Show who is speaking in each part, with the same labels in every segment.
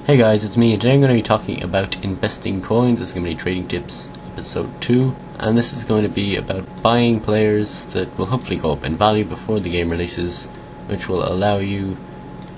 Speaker 1: Hey guys, it's me, and today I'm going to be talking about investing coins. This is going to be Trading Tips episode 2, and this is going to be about buying players that will hopefully go up in value before the game releases, which will allow you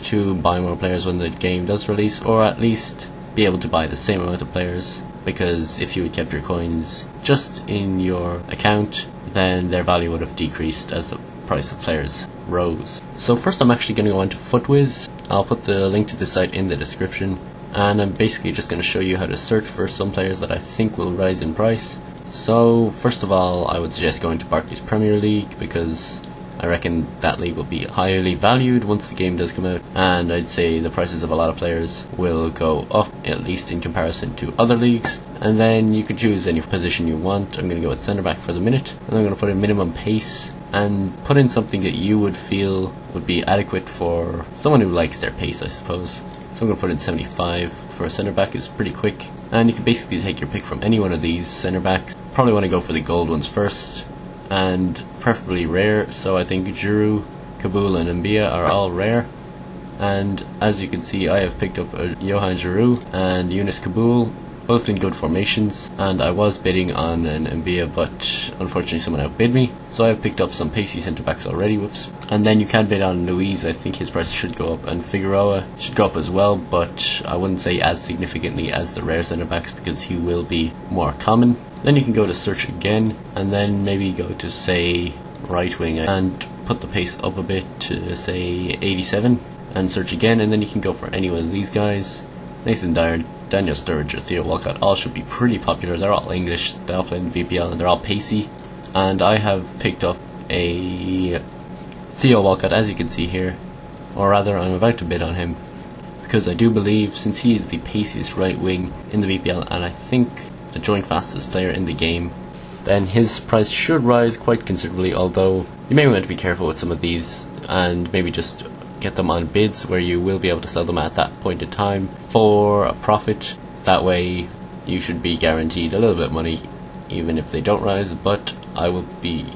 Speaker 1: to buy more players when the game does release, or at least be able to buy the same amount of players, because if you had kept your coins just in your account, then their value would have decreased as the price of players rose. So first I'm actually going to go on to FootWiz. I'll put the link to the site in the description, and I'm basically just going to show you how to search for some players that I think will rise in price. So first of all, I would suggest going to Barclays Premier League, because I reckon that league will be highly valued once the game does come out, and I'd say the prices of a lot of players will go up, at least in comparison to other leagues. And then you can choose any position you want. I'm going to go with centre back for the minute, and I'm going to put in minimum pace and put in something that you would feel would be adequate for someone who likes their pace, I suppose. So I'm going to put in 75 for a centre back. It's pretty quick, and you can basically take your pick from any one of these centre backs. Probably want to go for the gold ones first, and preferably rare. So I think Giroud, Kabul and Mbia are all rare, and as you can see I have picked up a Johan Giroud and Yunus Kabul, both in good formations, and I was bidding on an Mbia, but unfortunately someone outbid me, so I've picked up some pacey centre backs already. Whoops. And then you can bid on Luiz. I think his price should go up, and Figueroa should go up as well, but I wouldn't say as significantly as the rare centre backs, because he will be more common. Then you can go to search again, and then maybe go to say right wing and put the pace up a bit to say 87, and search again, and then you can go for any one of these guys. Nathan Dyer, Daniel Sturridge or Theo Walcott all should be pretty popular. They're all English, they all play in the BPL, and they're all pacey. And I have picked up a Theo Walcott, as you can see here, or rather I'm about to bid on him, because I do believe, since he is the paciest right wing in the BPL, and I think the joint fastest player in the game, then his price should rise quite considerably. Although you may want to be careful with some of these, and maybe just get them on bids where you will be able to sell them at that point in time for a profit. That way you should be guaranteed a little bit of money even if they don't rise, but I will be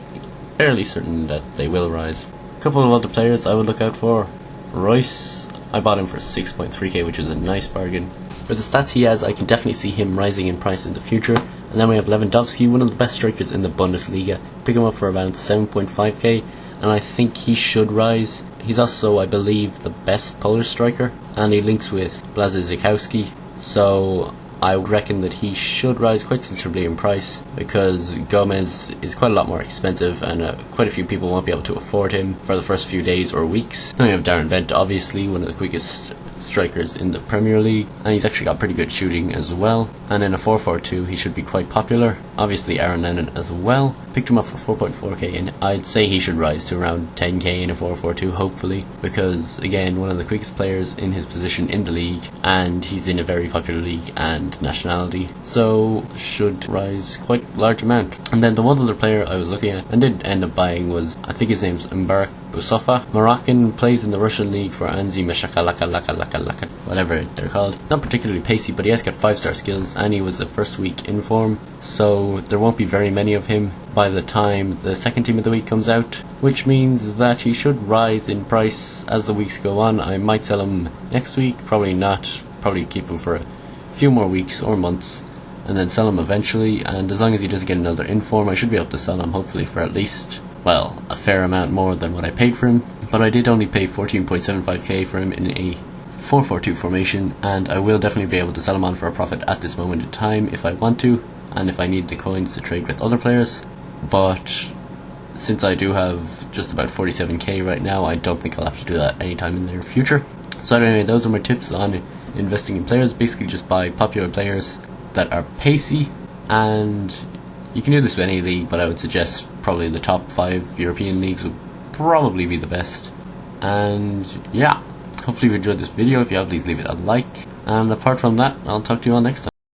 Speaker 1: fairly certain that they will rise. A couple of other players I would look out for. Royce, I bought him for 6.3k, which is a nice bargain. For the stats he has, I can definitely see him rising in price in the future. And then we have Lewandowski, one of the best strikers in the Bundesliga. Pick him up for around 7.5k, and I think he should rise. He's also, I believe, the best Polish striker, and he links with Blaszczykowski, so I would reckon that he should rise quite considerably in price, because Gomez is quite a lot more expensive, and quite a few people won't be able to afford him for the first few days or weeks. Then we have Darren Bent, obviously one of the quickest strikers in the Premier League, and he's actually got pretty good shooting as well, and in a 4-4-2 he should be quite popular. Obviously Aaron Lennon as well. Picked him up for 4.4k, and I'd say he should rise to around 10k in a 4-4-2 hopefully, because again, one of the quickest players in his position in the league, and he's in a very popular league and nationality, so should rise quite a large amount. And then the one other player I was looking at and did end up buying was, I think his name's Mbarak Busofa. Moroccan, plays in the Russian league for Anzi Meshakalaka, whatever they're called. Not particularly pacey, but he has got 5-star skills, and he was the first week in form, so there won't be very many of him by the time the second team of the week comes out, which means that he should rise in price as the weeks go on. I might sell him next week, probably not, probably keep him for a few more weeks or months and then sell him eventually, and as long as he doesn't get another inform, I should be able to sell him hopefully for at least, well, a fair amount more than what I paid for him. But I did only pay 14.75k for him in a 4-4-2 formation, and I will definitely be able to sell him on for a profit at this moment in time if I want to, and if I need the coins to trade with other players. But since I do have just about 47k right now, I don't think I'll have to do that anytime in the near future. So anyway, those are my tips on investing in players. Basically just buy popular players that are pacey, and you can do this with any league, but I would suggest probably the top 5 European leagues would probably be the best. And yeah, hopefully you enjoyed this video. If you have, please leave it a like, and apart from that, I'll talk to you all next time.